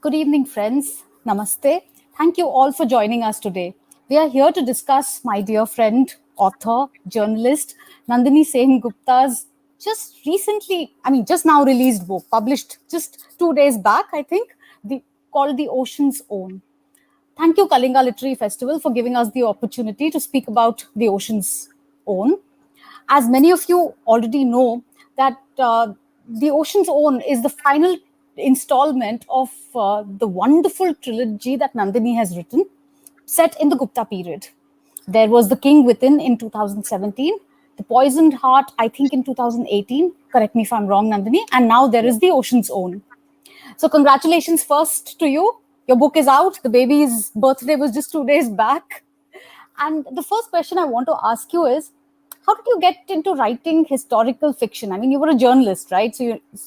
Good evening, friends. Namaste. Thank you all for joining us today. We are here to discuss my dear friend, author, journalist, Nandini Sengupta's just now released book, published just 2 days back, I think, called The Ocean's Own. Thank you, Kalinga Literary Festival, for giving us the opportunity to speak about The Ocean's Own. As many of you already know, that The Ocean's Own is the final installment of the wonderful trilogy that Nandini has written, set in the Gupta period. There was The King Within in 2017, The Poisoned Heart, I think, in 2018. Correct me if I'm wrong, Nandini. And now there is The Ocean's Own. So congratulations first to you. Your book is out. The baby's birthday was just 2 days back. And the first question I want to ask you is, how did you get into writing historical fiction? I mean, you were a journalist, right?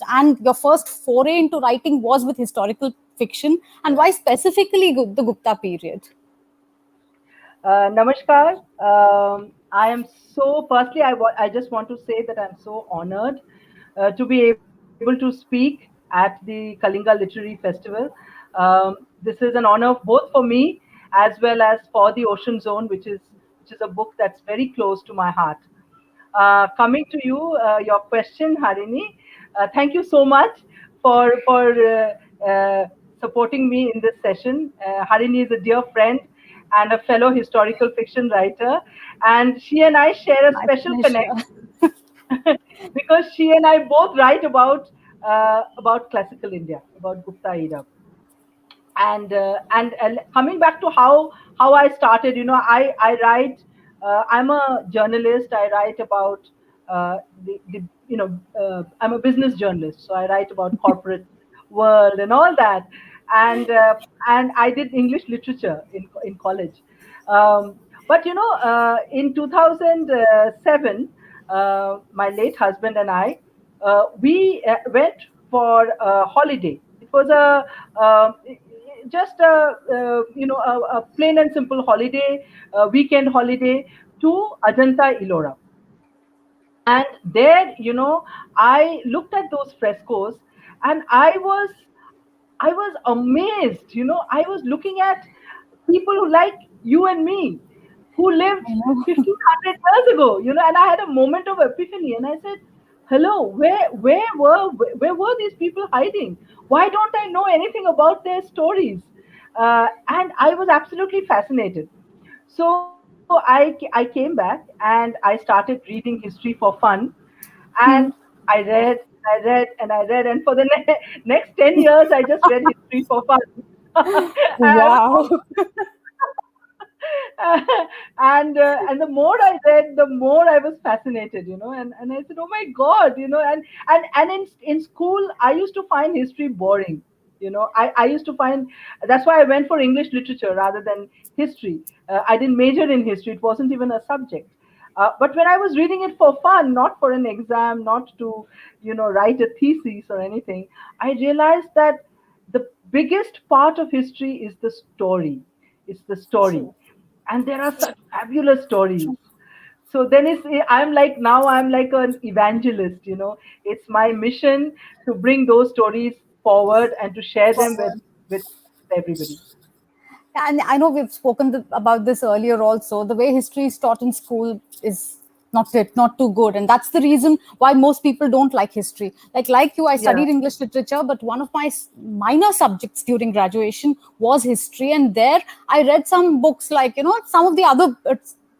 And your first foray into writing was with historical fiction. And why specifically the Gupta period? Namaskar. I am so, firstly, I just want to say that I'm so honored to be able to speak at the Kalinga Literary Festival. This is an honor both for me as well as for the Ocean Zone, which is a book that's very close to my heart. Coming to you, your question, Harini. Thank you so much for supporting me in this session. Harini is a dear friend and a fellow historical fiction writer, and she and I share a special connect because she and I both write about classical India, about Gupta era. And coming back to how I started, I write. I'm a journalist. I write about I'm a business journalist, so I write about corporate world and all that. And I did English literature in college. But in 2007, my late husband and I, we went for a holiday. It was just a plain and simple holiday, a weekend holiday to Ajanta Ellora. And there, I looked at those frescoes, and I was amazed. I was looking at people like you and me who lived 1500 years ago, and I had a moment of epiphany, and I said, hello, where were these people hiding? Why don't I know anything about their stories? And I was absolutely fascinated. So I came back and I started reading history for fun, and I read, and for the next 10 years I just read history for fun. And Wow. and the more I read, the more I was fascinated, and I said, oh my God, and in school I used to find history boring. I used to find, that's why I went for English literature rather than history. I didn't major in history, it wasn't even a subject. But when I was reading it for fun, not for an exam, not to write a thesis or anything, I realized that the biggest part of history is the story. It's the story, and there are such fabulous stories. So then I'm like an evangelist. It's my mission to bring those stories forward and to share them with everybody. And I know we've spoken about this earlier also. The way history is taught in school is not too good, and that's the reason why most people don't like history. Like you, I Yeah. studied English literature, but one of my minor subjects during graduation was history, and there I read some books like some of the other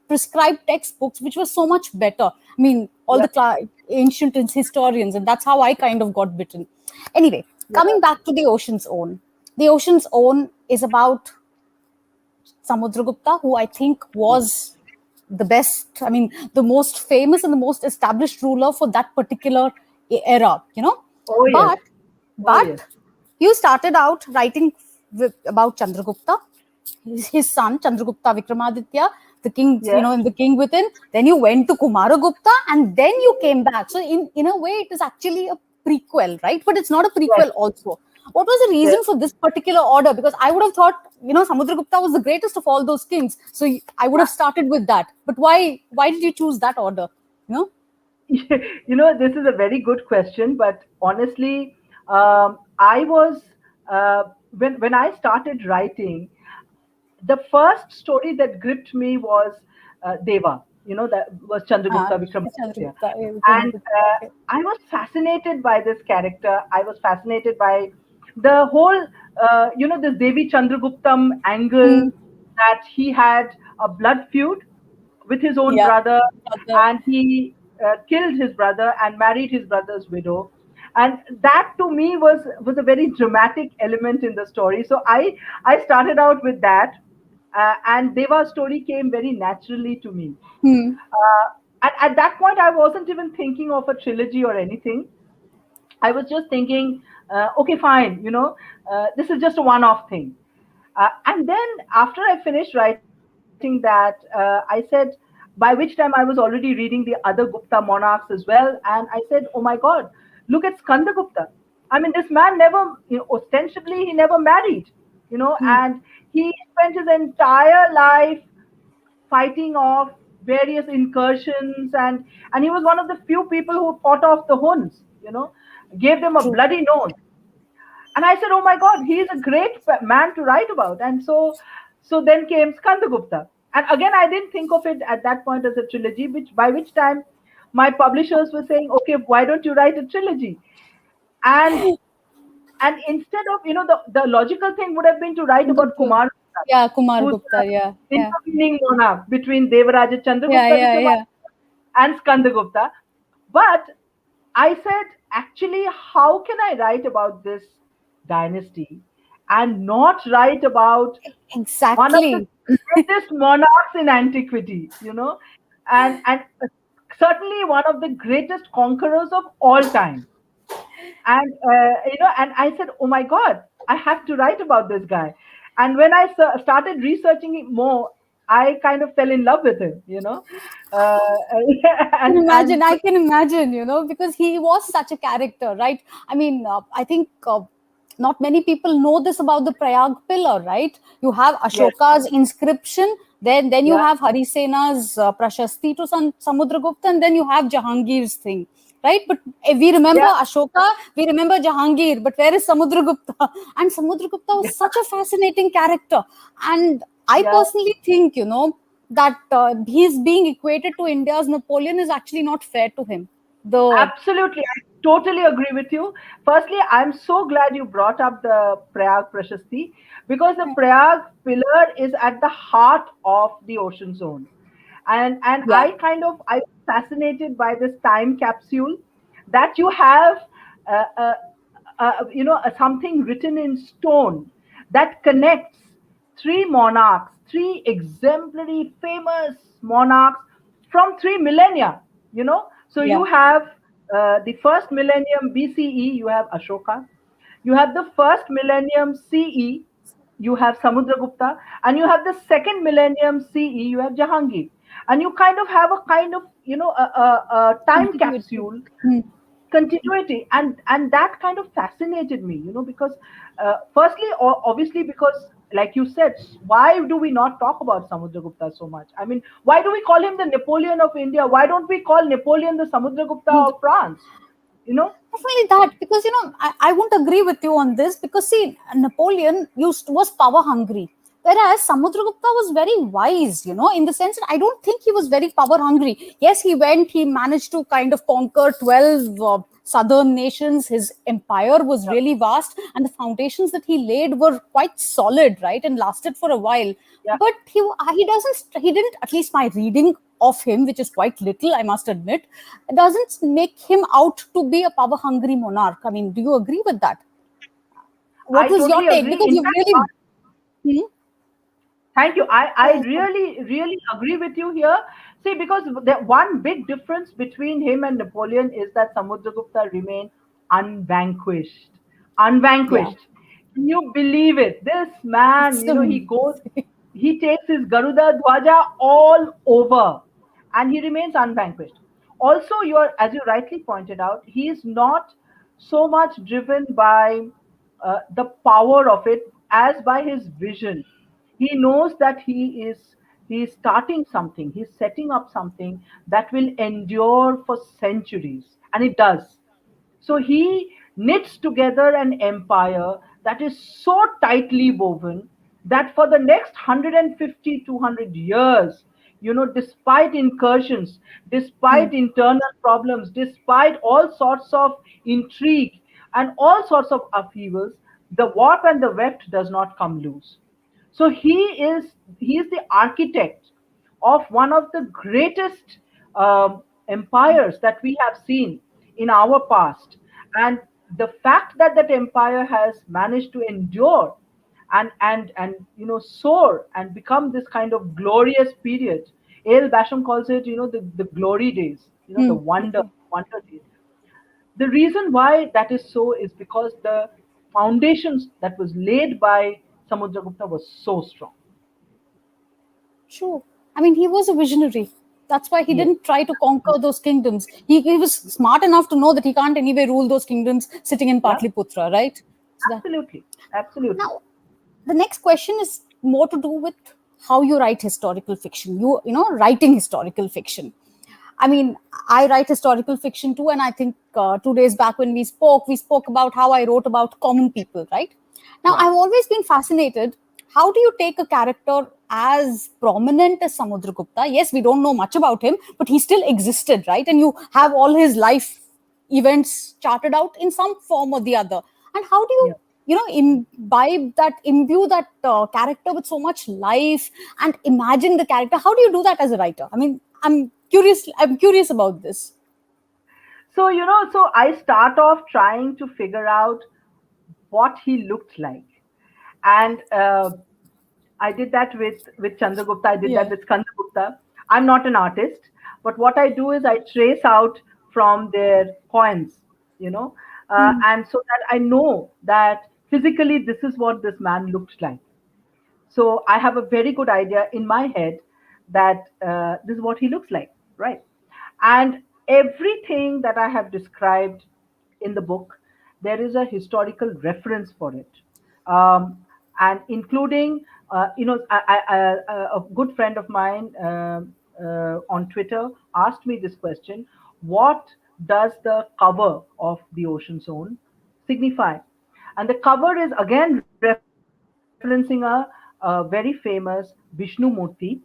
prescribed textbooks, which were so much better. I mean, all Yeah. the ancient historians, and that's how I kind of got bitten. Anyway, Yeah. coming back to The Ocean's Own. The Ocean's Own is about Samudragupta, who I think was the best, I mean, the most famous and the most established ruler for that particular era. Oh yes. But, Oh yes. but you started out writing about Chandragupta, his son, Chandragupta Vikramaditya, the king, Yes. and the king within. Then you went to Kumaragupta, and then you came back. So in a way, it is actually a prequel, right? But it's not a Yes. prequel also. What was the Yes. reason for this particular order? Because I would have thought, Samudragupta was the greatest of all those kings. So I would have started with that. But why did you choose that order? You know? This is a very good question, but honestly, I was when I started writing, the first story that gripped me was Deva. That was Ah, Chandragupta Vikramaditya, Chandragupta, and Vikramaditya. Okay. I was fascinated by this character. I was fascinated by the whole, this Devi Chandraguptam angle, Hmm. that he had a blood feud with his own Yeah. brother, Brother. and he killed his brother and married his brother's widow. And that to me was a very dramatic element in the story. So I started out with that, and Deva's story came very naturally to me. Hmm. And at that point, I wasn't even thinking of a trilogy or anything. I was just thinking, okay, fine, this is just a one-off thing. And then after I finished writing that, I said, by which time I was already reading the other Gupta monarchs as well, and I said, oh my God, look at Skandagupta. I mean, this man never, ostensibly, he never married, Hmm. and he spent his entire life fighting off various incursions, and he was one of the few people who fought off the Huns, gave them a True. bloody nose. And I said, oh my God, he is a great man to write about. And so then came Skandagupta. And again, I didn't think of it at that point as a trilogy, by which time my publishers were saying, okay, why don't you write a trilogy? And and instead of, the logical thing would have been to write about Kumar, Yeah, Kumar who's Gupta. Yeah. the Yeah. intervening monarch between Devaraja Yeah. Chandragupta Yeah. Vikramaditya Yeah. and Skandagupta. But I said, actually, how can I write about this dynasty and not write about one of the Exactly. greatest monarchs in antiquity, and certainly one of the greatest conquerors of all time. And and I said, oh my God, I have to write about this guy. And when I started researching it more, I kind of fell in love with him, uh, and I can imagine, because he was such a character, right? I mean, I think not many people know this about the Prayag pillar, right? You have yes, Ashoka's inscription, then you yeah, have Harisena's Prashasti to Samudragupta, and then you have Jahangir's thing, right? But we remember yeah, Ashoka, we remember Jahangir, but where is Samudragupta? And Samudragupta was yeah, such a fascinating character. And I yeah. personally think, that he's being equated to India's Napoleon is actually not fair to him. The Absolutely. I totally agree with you. Firstly, I'm so glad you brought up the Prayag Prashasti, because the Prayag pillar is at the heart of the ocean zone. And Yeah, I was fascinated by this time capsule that you have, uh, uh, something written in stone that connects three monarchs, three exemplary famous monarchs from three millennia. So you yeah, have the first millennium BCE, you have Ashoka. You have the first millennium CE, you have Samudragupta, and you have the second millennium CE, you have Jahangir. And you kind of have a kind of, a time continuity. capsule Hmm. continuity, and that kind of fascinated me, because firstly, obviously, because like you said, why do we not talk about Samudragupta so much? I mean, why do we call him the Napoleon of India? Why don't we call Napoleon the Samudragupta of France? you know Definitely that, because I won't agree with you on this, because see, Napoleon was power hungry, whereas Samudragupta was very wise, in the sense that I don't think he was very power hungry. Yes, he managed to kind of conquer 12 southern nations. His empire was yeah, really vast, and the foundations that he laid were quite solid, right, and lasted for a while. yeah. But he didn't, at least my reading of him, which is quite little, I must admit, doesn't make him out to be a power hungry monarch. I mean, do you agree with that? I What is your totally take? agree. Because In you've fact, really. Hmm? thank you. I Yeah, sorry. really, really agree with you here. See, because the one big difference between him and Napoleon is that Samudragupta remained unvanquished. Yeah. Unvanquished. Can you believe it? This man, It's he takes his Garuda Dhwaja all over, and he remains unvanquished. Also, as you rightly pointed out, he is not so much driven by the power of it as by his vision. He knows that he is starting something, he's setting up something that will endure for centuries, and it does. So he knits together an empire that is so tightly woven that for the next 150, 200 years, despite incursions, Hmm. despite internal problems, despite all sorts of intrigue and all sorts of upheavals, the warp and the weft does not come loose. So he is the architect of one of the greatest empires that we have seen in our past, and the fact that that empire has managed to endure and soar and become this kind of glorious period. A.L. Basham calls it the glory days, the Hmm. wonder days. The reason why that is so is because the foundations that was laid by Samudragupta was so strong. True. I mean, he was a visionary. That's why he Yes. didn't try to conquer those kingdoms. He was smart enough to know that he can't anyway rule those kingdoms sitting in Yeah, Patliputra, right? So that absolutely. Absolutely. now the next question is more to do with how you write historical fiction. Writing historical fiction. I mean, I write historical fiction too, and I think 2 days back when we spoke about how I wrote about common people, right? Now, Right. I've always been fascinated. How do you take a character as prominent as Samudragupta? Yes, we don't know much about him, but he still existed, right? And you have all his life events charted out in some form or the other. And how do Yeah. imbue that character with so much life and imagine the character? How do you do that as a writer? I mean, I'm curious about this. So I start off trying to figure out what he looked like. And I did that with Chandragupta. I did that Yeah. with Skandagupta. I'm not an artist, but what I do is I trace out from their coins, you know, Hmm. and so that I know that physically this is what this man looked like. So I have a very good idea in my head that this is what he looks like, right? And everything that I have described in the book, there is a historical reference for it, and including, a good friend of mine on Twitter asked me this question: What does the cover of the Ocean Zone signify? And the cover is again referencing a very famous Vishnu Murti,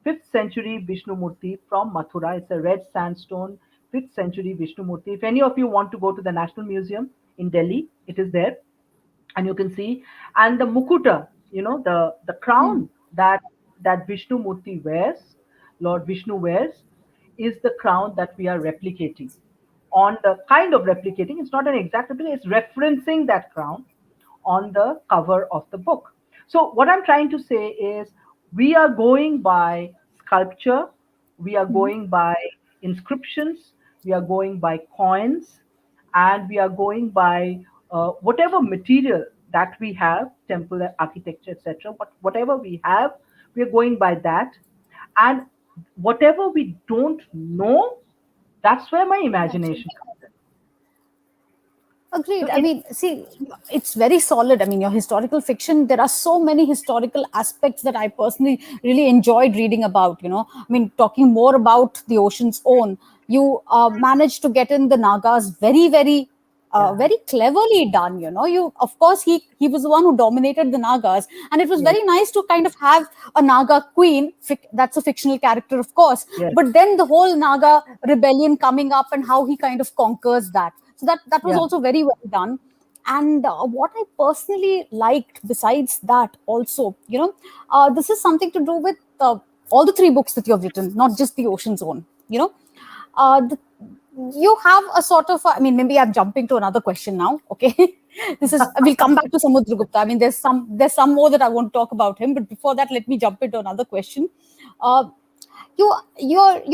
5th century Vishnu Murti from Mathura. It's a red sandstone 5th century Vishnu Murti. If any of you want to go to the National Museum in Delhi, it is there, and you can see. And the mukuta, the Hmm. crown that Vishnu Murti wears, Lord Vishnu wears, is the crown that we are replicating. On the kind of replicating, it's not an exact replica, it's referencing that crown on the cover of the book. So, what I'm trying to say is we are going by sculpture, we are Hmm. going by inscriptions, we are going by coins, and we are going by whatever material that we have, temple architecture, etc. But whatever we have, we are going by that. And whatever we don't know, that's where my That's it. imagination comes in. So Agreed. I it, mean, see, it's very solid. I mean, your historical fiction, there are so many historical aspects that I personally really enjoyed reading about. I mean, talking more about the ocean's own, you managed to get in the Nagas very, very, yeah, very cleverly done. Of course, he was the one who dominated the Nagas, and it was yes, very nice to kind of have a Naga queen. That's a fictional character, of course, yes, but then the whole Naga rebellion coming up and how he kind of conquers that. So that was yeah, also very well done. And what I personally liked besides that also, this is something to do with all the three books that you have written, not just the Ocean Zone. Uh, the, you have a sort of, I mean, maybe I'm jumping to another question now. Okay, we'll come back to Samudragupta. I mean, there's some more that I want to talk about him, but before that, let me jump into another question. Uh, you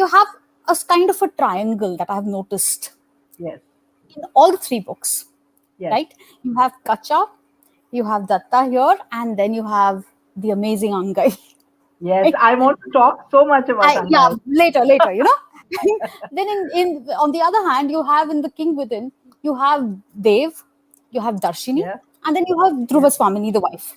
have a kind of a triangle that I've noticed yes, in all the three books, yes, right? You have Kacha, you have Datta here, and then you have the amazing Angai. yes. Right? I want to talk so much about Yeah, Angai. later. Then in on the other hand, you have in the King Within, you have Dev, you have Darshini, Yeah, and then you have yes, Dhruva Swamini, the wife.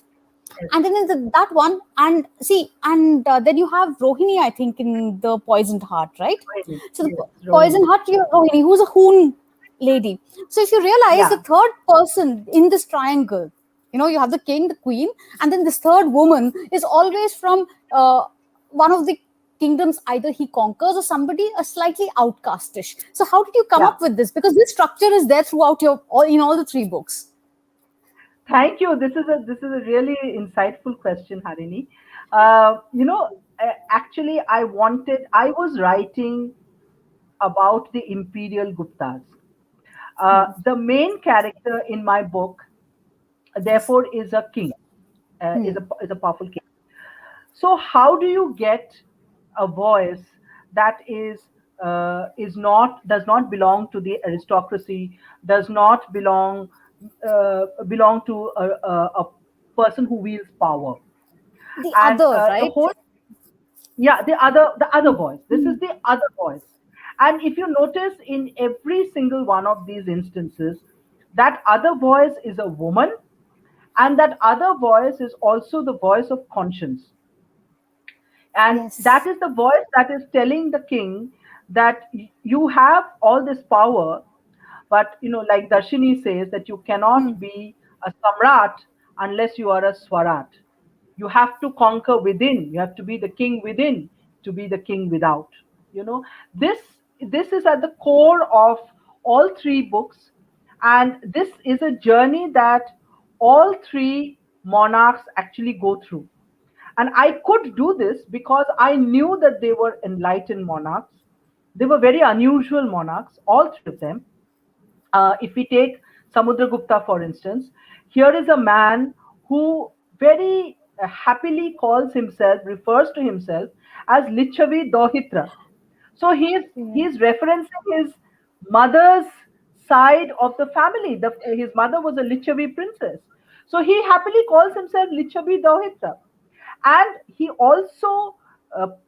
yes. And then in that one, and see, and then you have Rohini, I think, in the Poisoned Heart, right? Rohini, So the yes, Poisoned Rohini. Heart, you have Rohini, who's a hoon lady. So if you realize the Yeah, third person in this triangle, You have the king, the queen, and then this third woman is always from one of the kingdoms either he conquers or somebody a slightly outcastish. So how did you come Yeah. up with this? Because this structure is there throughout in all the three books. Thank you. This is a really insightful question, Harini. Actually, I was writing about the imperial Guptas. The main character in my book, Yes. therefore, is a king, Hmm. is a powerful king. So, how do you get a voice that is not does not belong to the aristocracy, does not belong to a person who wields power, The and other, the right? whole yeah, the other Hmm. voice. This Hmm. is the other voice. And if you notice in every single one of these instances, that other voice is a woman, and that other voice is also the voice of conscience. And that Yes. is the voice that is telling the king that you have all this power, but like Darshini says, that you Hmm. cannot be a samrat unless you are a swarat. You have to conquer within. You have to be the king within to be the king without. You know, this this is at the core of all three books, and this is a journey that all three monarchs actually go through. And I could do this because I knew that they were enlightened monarchs. They were very unusual monarchs, all three of them. If we take Samudragupta, for instance, here is a man who very happily refers to himself as Lichavi Dohitra. So Yeah. he's referencing his mother's side of the family. His mother was a Lichavi princess. So he happily calls himself Lichavi Dohitra. And he also,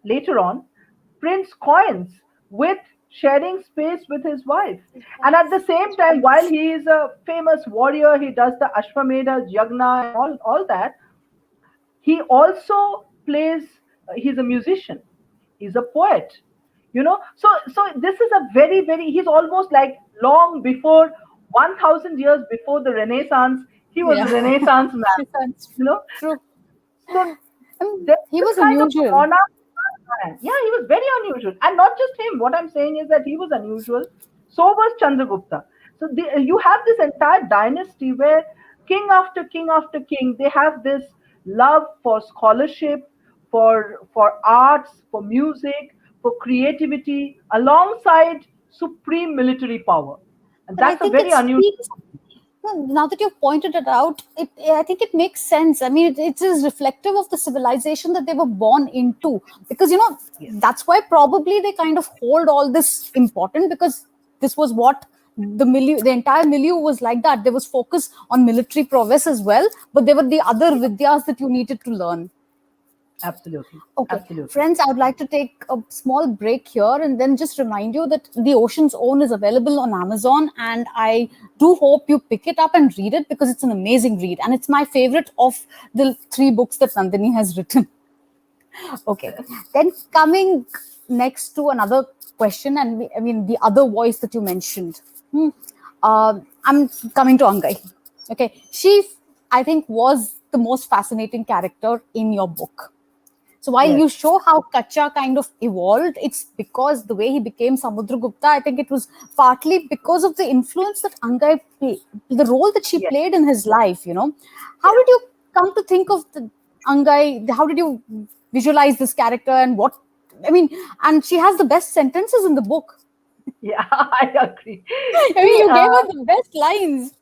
later on, prints coins with sharing space with his wife. And at the same time, while he is a famous warrior, he does the Ashwamedha Yagna and all that, he also plays, he's a musician, he's a poet. So this is a very, he's almost like long before 1000 years before the Renaissance, he was a Yeah. Renaissance man. That's you know true. so there's He this was kind of unusual. monarch man. Yeah, he was very unusual. And not just him. What I'm saying is that he was unusual. So was Chandragupta. So you have this entire dynasty where king after king, they have this love for scholarship, for arts, for music, for creativity, alongside supreme military power. And But I that's a think very it unusual. speaks, well, now that you've pointed it out, I think it makes sense. I mean, it is reflective of the civilization that they were born into. Because, Yes, that's why probably they kind of hold all this important, because this was what the entire milieu was like that. There was focus on military prowess as well, but there were the other yes, vidyas that you needed to learn. absolutely, Okay, absolutely. friends, I would like to take a small break here and then just remind you that The Ocean's Own is available on Amazon. And I do hope you pick it up and read it, because it's an amazing read. And it's my favorite of the three books that Nandini has written. Okay, then coming next to another question, and I mean, the other voice that you mentioned. I'm coming to Angai. Okay, she, I think, was the most fascinating character in your book. So while Yes, you show how Kacha kind of evolved, it's because the way he became Samudragupta, I think it was partly because of the influence that Angai played, the role that she yes, played in his life. How yes. did you come to think of the Angai? How did you visualize this character and what? I mean, and she has the best sentences in the book. Yeah, I agree. I mean, See, you gave her the best lines.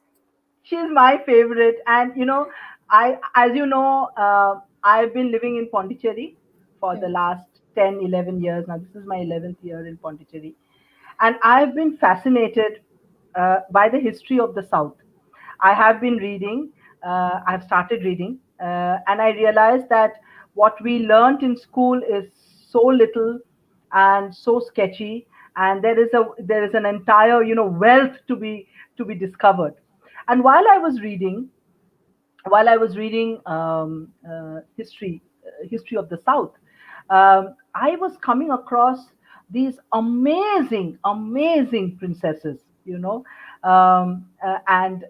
she's my favorite, and as you know, I've been living in Pondicherry for Yeah. the last 10, 11 years now. This is my 11th year in Pondicherry, and I've been fascinated by the history of the South. I have been reading. I've started reading, and I realized that what we learned in school is so little and so sketchy, and there is an entire wealth to be discovered. And while I was reading history of the South, I was coming across these amazing princesses, and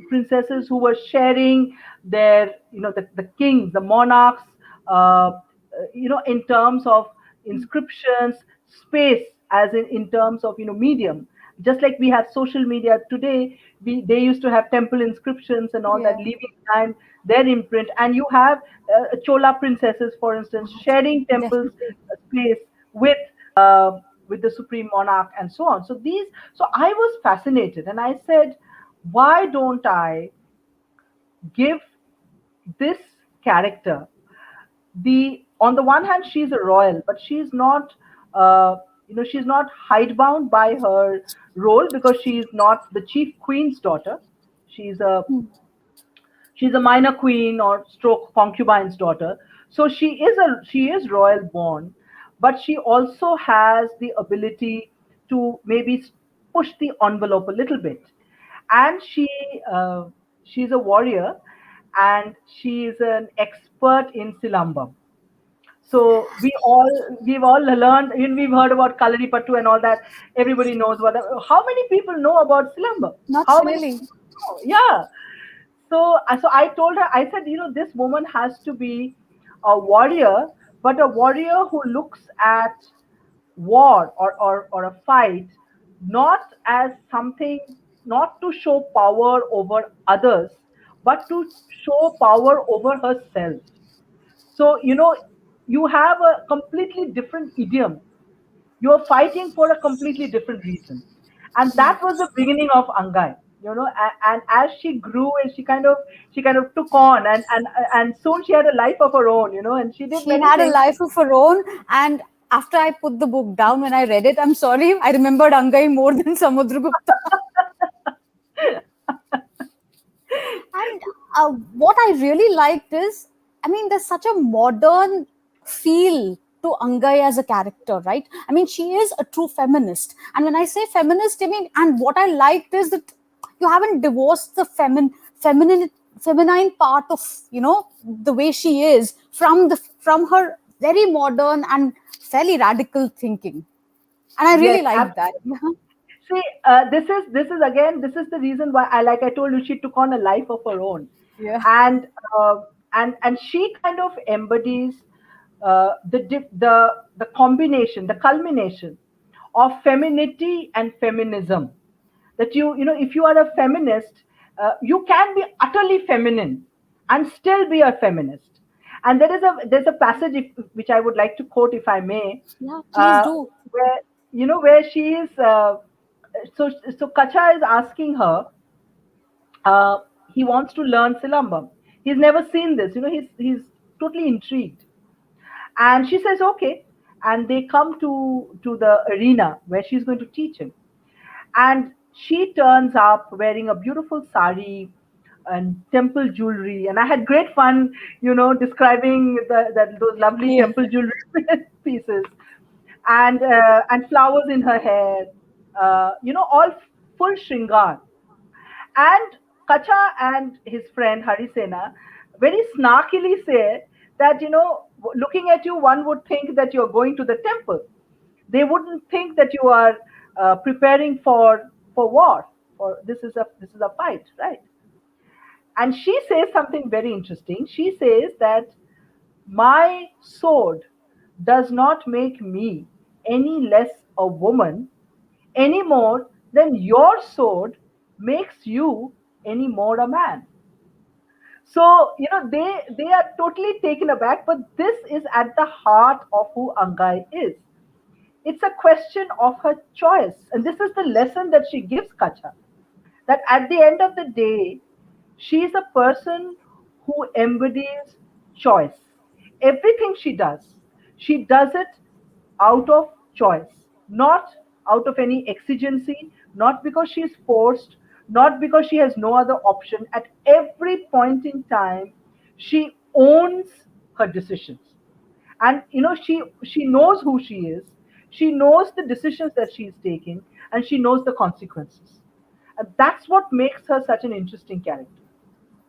princesses who were sharing their, the kings, the monarchs, in terms of inscriptions, space, as in terms of, medium. Just like we have social media today, they used to have temple inscriptions and all that, Yeah. leaving behind their imprint. And you have Chola princesses, for instance, sharing temples Definitely. space uh, with the supreme monarch and so on. So I was fascinated, and I said, why don't I give this character the on the one hand, she's a royal, but she's not she's not hidebound by her role, because she's not the chief queen's daughter. she's a she's a minor queen or stroke concubine's daughter. So she is royal born, but she also has the ability to maybe push the envelope a little bit. And uh, she's a warrior, and she is an expert in silambam. So we've all learned, we've heard about Kalaripattu and all that. Everybody knows what. How many people know about Silamba? Not How many really. people know? Yeah. So I told her, I said, this woman has to be a warrior, but a warrior who looks at war or a fight not as something, not to show power over others, but to show power over herself. So, you have a completely different idiom. You're fighting for a completely different reason. And that was the beginning of Angai. And as she grew, and she kind of took on, and soon she had a life of her own, and she did She many had a things. life of her own. And after I put the book down, when I read it, I'm sorry, I remembered Angai more than Samudragupta. And what I really liked is, I mean, there's such a modern feel to Angai as a character, right? I mean, she is a true feminist. And when I say feminist, I mean, and what I liked is that you haven't divorced the feminine part of, the way she is from her very modern and fairly radical thinking. And I really Yes, like that. absolutely. See, this is the reason why, like I told you, she took on a life of her own. Yeah. And uh, and and she kind of embodies the combination, the culmination of femininity and feminism. That if you are a feminist, you can be utterly feminine and still be a feminist. And there's a passage, which I would like to quote, if I may, Yeah, please uh, do. where where she is. So Kacha is asking her. He wants to learn Silambam. He's never seen this. He's totally intrigued. And she says, okay. And they come to the arena where she's going to teach him. And she turns up wearing a beautiful sari and temple jewelry. And I had great fun, describing those lovely Yeah. temple jewelry pieces, and flowers in her hair, all full shringar. And Kacha and his friend Harisena very snarkily say that, looking at you, one would think that you're going to the temple. They wouldn't think that you are preparing for war. Or this is a fight, right? And she says something very interesting. She says that my sword does not make me any less a woman, any more than your sword makes you any more a man. So, they are totally taken aback, but this is at the heart of who Angai is. It's a question of her choice. And this is the lesson that she gives Kacha, that at the end of the day, she is a person who embodies choice. Everything she does it out of choice, not out of any exigency, not because she is forced, not because she has no other option. At every point in time, she owns her decisions. And she knows who she is, she knows the decisions that she's taking, and she knows the consequences. And that's what makes her such an interesting character.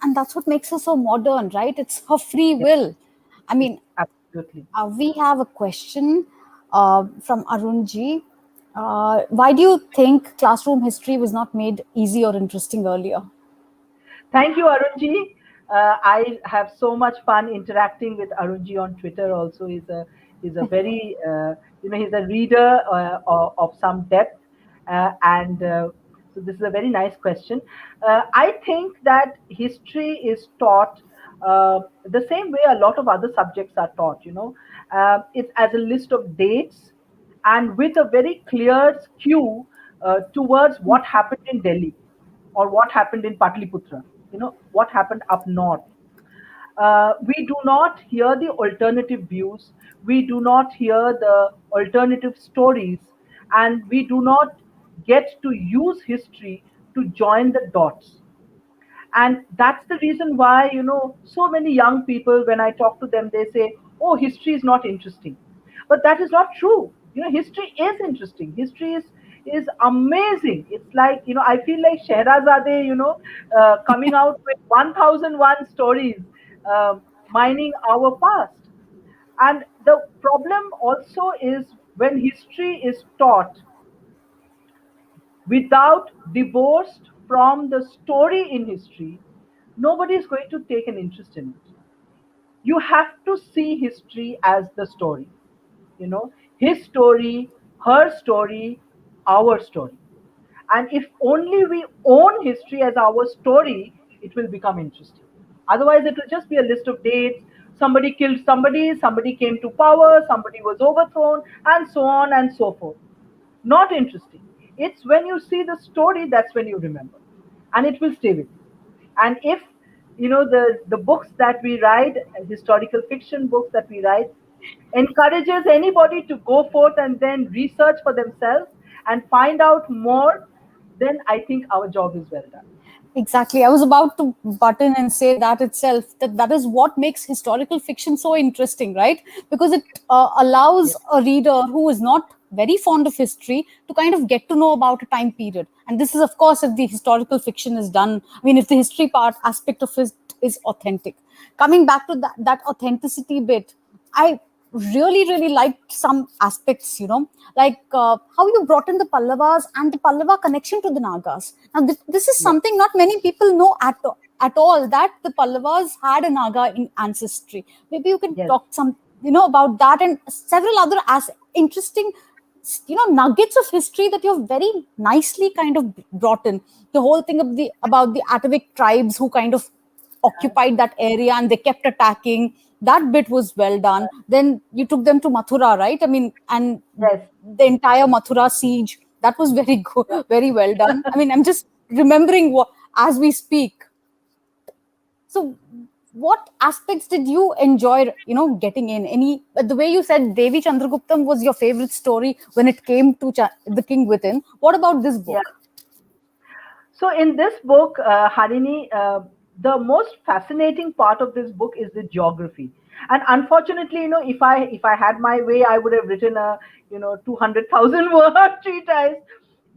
And that's what makes her so modern, right? It's her free Yeah, will. I mean, absolutely. we have a question from Arunji. Why do you think classroom history was not made easy or interesting earlier? Thank you, Arunji. I have so much fun interacting with Arunji on Twitter. Also, he's a very he's a reader of some depth, and so this is a very nice question. I think that history is taught the same way a lot of other subjects are taught. It's as a list of dates and with a very clear skew towards what happened in Delhi or what happened in Patliputra, what happened up north. We do not hear the alternative views, we do not hear the alternative stories, and we do not get to use history to join the dots. And that's the reason why, so many young people, when I talk to them, they say, oh, history is not interesting. But that is not true. History is interesting. History is amazing. It's like, I feel like Shehrazade, coming out with 1001 stories, mining our past. And the problem also is when history is taught without divorced from the story in history, nobody is going to take an interest in it. You have to see history as the story, his story, her story, our story. And if only we own history as our story, it will become interesting. Otherwise, it will just be a list of dates. Somebody killed somebody, somebody came to power, somebody was overthrown, and so on and so forth. Not interesting. It's when you see the story that's when you remember, and it will stay with you. And if the books that we write, historical fiction books that we write, encourages anybody to go forth and then research for themselves and find out more, then I think our job is well done. Exactly. I was about to butt in and say that itself, that is what makes historical fiction so interesting, right? Because it allows Yes, a reader who is not very fond of history to kind of get to know about a time period. And this is, of course, if the historical fiction is done, I mean, if the history part aspect of it is authentic. Coming back to that authenticity bit, I really liked some aspects, like how you brought in the Pallavas and the Pallava connection to the Nagas. Now, this is yes, something not many people know at all, that the Pallavas had a Naga in ancestry. Maybe you can yes. talk some, about that and several other interesting, nuggets of history that you've very nicely kind of brought in. The whole thing of the about the Atavic tribes who kind of occupied that area and they kept attacking. That bit was well done. Then you took them to Mathura, right? I mean, and Yes. the entire Mathura siege, that was very good, very well done. I mean, I'm just remembering what as we speak. So what aspects did you enjoy, getting in? Any, the way you said Devi Chandraguptam was your favorite story when it came to the King Within. What about this Yeah. book? So in this book, Harini, the most fascinating part of this book is the geography. And unfortunately, if I had my way, I would have written a 200,000 word treatise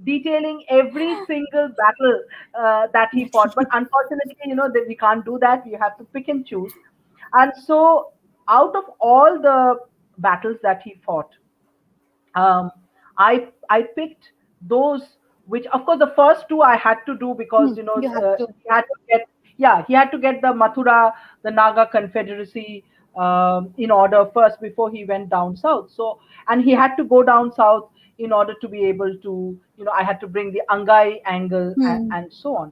detailing every single battle that he fought. But unfortunately, that we can't do that. We have to pick and choose. And so, out of all the battles that he fought, um, I picked those which, of course, the first two I had to do because You have to. he had to get, yeah, he had to get the Mathura, the Naga Confederacy in order first before he went down south. So, and he had to go down south in order to be able to, I had to bring the Angai angle, Hmm. and so on.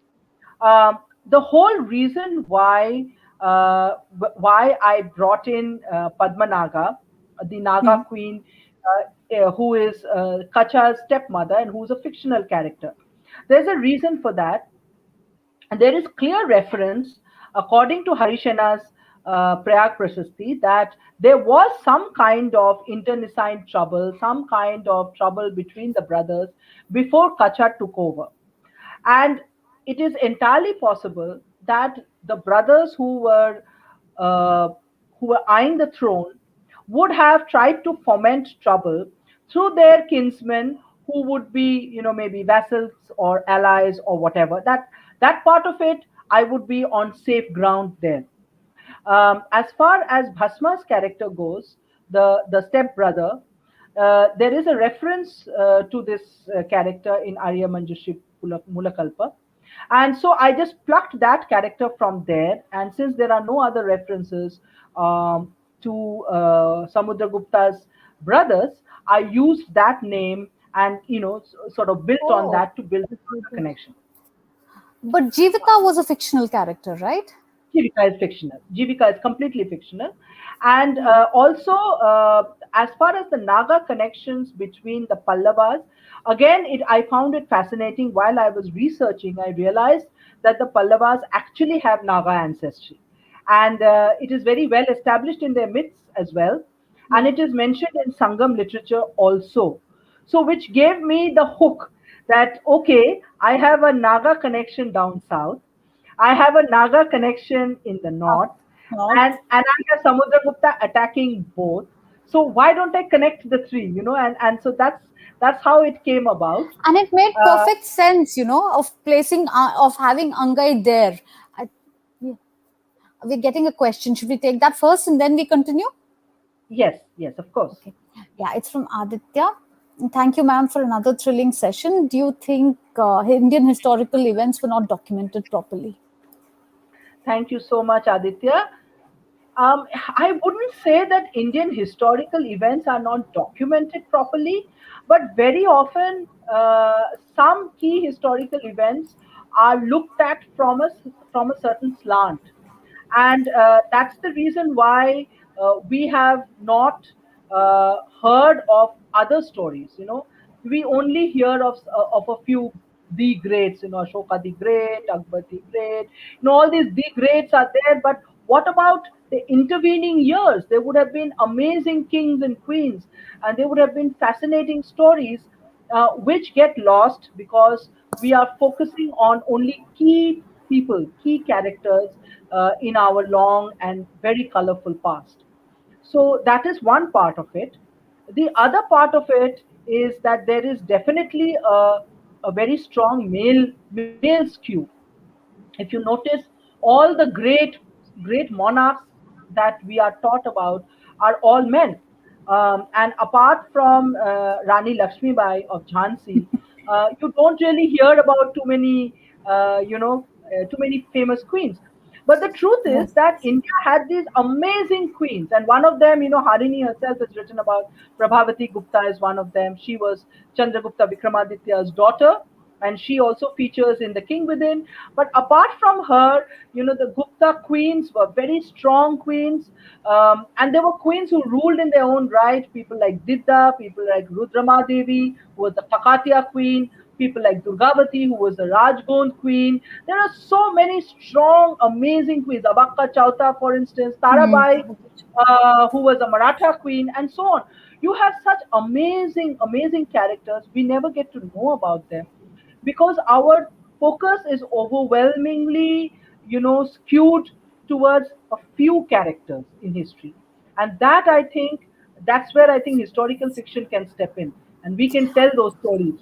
The whole reason why I brought in Padmanaga, the Naga Hmm. queen, who is Kacha's stepmother and who's a fictional character. There's a reason for that, and there is clear reference, according to Harishena's Prayag Prashasti, that there was some kind of internecine trouble, some kind of trouble between the brothers before Kacha took over. And it is entirely possible that the brothers uh, who were eyeing the throne would have tried to foment trouble through their kinsmen who would be, maybe vassals or allies or whatever. That part of it, I would be on safe ground there. As far as Bhasma's character goes, the stepbrother, there is a reference to this character in Arya Manjushri Mulakalpa. And so I just plucked that character from there. And since there are no other references to Samudragupta's brothers, I used that name and sort of built on Oh, that to build that's very a good. connection. But Jivika was a fictional character, right? Jivika is fictional. Jivika is completely fictional. And also, as far as the Naga connections between the Pallavas, again, I found it fascinating. While I was researching, I realized that the Pallavas actually have Naga ancestry. And it is very well established in their myths as well. And Yeah. it is mentioned in Sangam literature also. So, which gave me the hook that, okay, I have a Naga connection down south. I have a Naga connection in the Up north, north. and I have Samudragupta attacking both. So why don't I connect the three? And so that's how it came about. And it made Uh, perfect sense, of placing, of having Angai there. I, yeah. We're getting a question. Should we take that first and then we continue? yes, yes, of course. Okay. Yeah, it's from Aditya. Thank you, ma'am, for another thrilling session. Do you think Indian historical events were not documented properly? Thank you so much, Aditya. I wouldn't say that Indian historical events are not documented properly, but very often some key historical events are looked at from a certain slant, and that's the reason why we have not heard of other stories. We only hear of a few the greats, Ashoka the Great, Akbar the Great, all these the greats are there, but what about the intervening years? There would have been amazing kings and queens, and there would have been fascinating stories which get lost because we are focusing on only key people, key characters in our long and very colorful past. So that is one part of it. The other part of it is that there is definitely a very strong male skew. If you notice, all the great monarchs that we are taught about are all men. And apart from Rani Lakshmi Bai of Jhansi, you don't really hear about too many famous queens. But the truth is Yes. that India had these amazing queens, and one of them, Harini herself has written about. Prabhavati Gupta is one of them. She was Chandragupta Vikramaditya's daughter, and she also features in The King Within. But apart from her, the Gupta queens were very strong queens, and there were queens who ruled in their own right. People like Didda, people like Rudrama Devi, who was the Kakatiya queen, people like Durgavati, who was the Rajgond queen. There are so many strong, amazing queens. Abakka Chauta, for instance, Tarabai, who was a Maratha queen, and so on. You have such amazing, amazing characters. We never get to know about them because our focus is overwhelmingly, skewed towards a few characters in history. And that's where I think historical fiction can step in and we can tell those stories.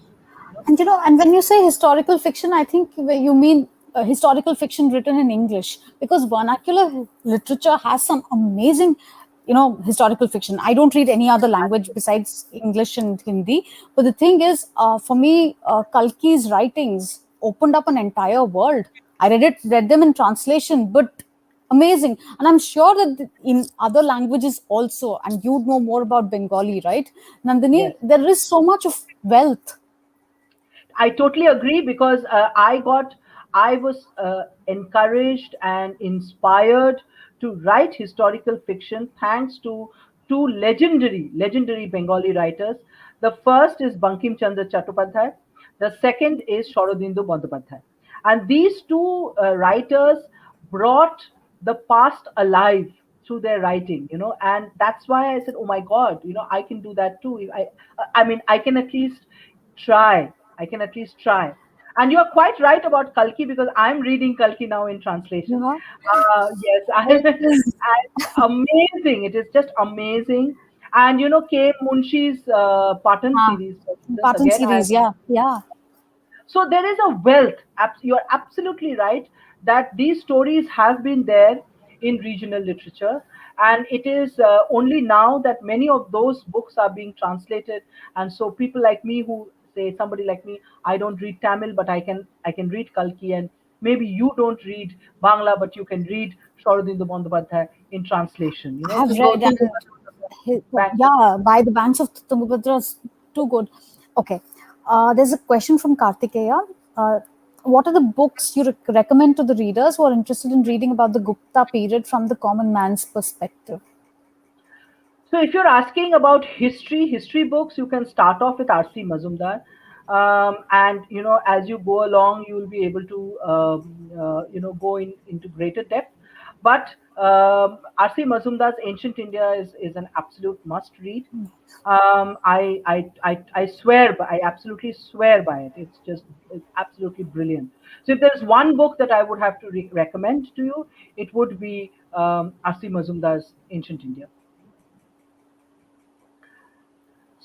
And when you say historical fiction, I think you mean historical fiction written in English, because vernacular literature has some amazing, historical fiction. I don't read any other language besides English and Hindi. But the thing is, for me, Kalki's writings opened up an entire world. I read them in translation, but amazing. And I'm sure that in other languages also, and you'd know more about Bengali, right, Nandini? Yes. There is so much of wealth. I totally agree because I was encouraged and inspired to write historical fiction thanks to two legendary Bengali writers. The first is Bankim Chandra Chattopadhyay. The second is Sharadindu Bandyopadhyay. And these two writers brought the past alive through their writing, and that's why I said, oh my God, I can do that too. I mean, I can at least try. I can at least try. And you are quite right about Kalki because I'm reading Kalki now in translation. Yeah. Yes, It is amazing. It is just amazing. And K. Munshi's Patan uh, series, for instance, pattern again, I have. series. Yeah, yeah. So there is a wealth. You're absolutely right that these stories have been there in regional literature, and it is only now that many of those books are being translated, and so people like me who say somebody like me, I don't read Tamil, but I can read Kalki, and maybe you don't read Bangla, but you can read Sharadindu Bandyopadhyay in translation. I have So read, and banks of yeah, by the banks of Tungabhadra is too good. Okay, there's a question from Kartikeya. Uh, what are the books you recommend to the readers who are interested in reading about the Gupta period from the common man's perspective? So if you're asking about history books, you can start off with R.C. Mazumdar, and as you go along, you will be able to go into greater depth. But R.C. Mazumdar's Ancient India is an absolute must read. I swear, I absolutely swear by it. It's absolutely brilliant. So if there's one book that I would have to recommend to you, it would be R.C. Mazumdar's Ancient India.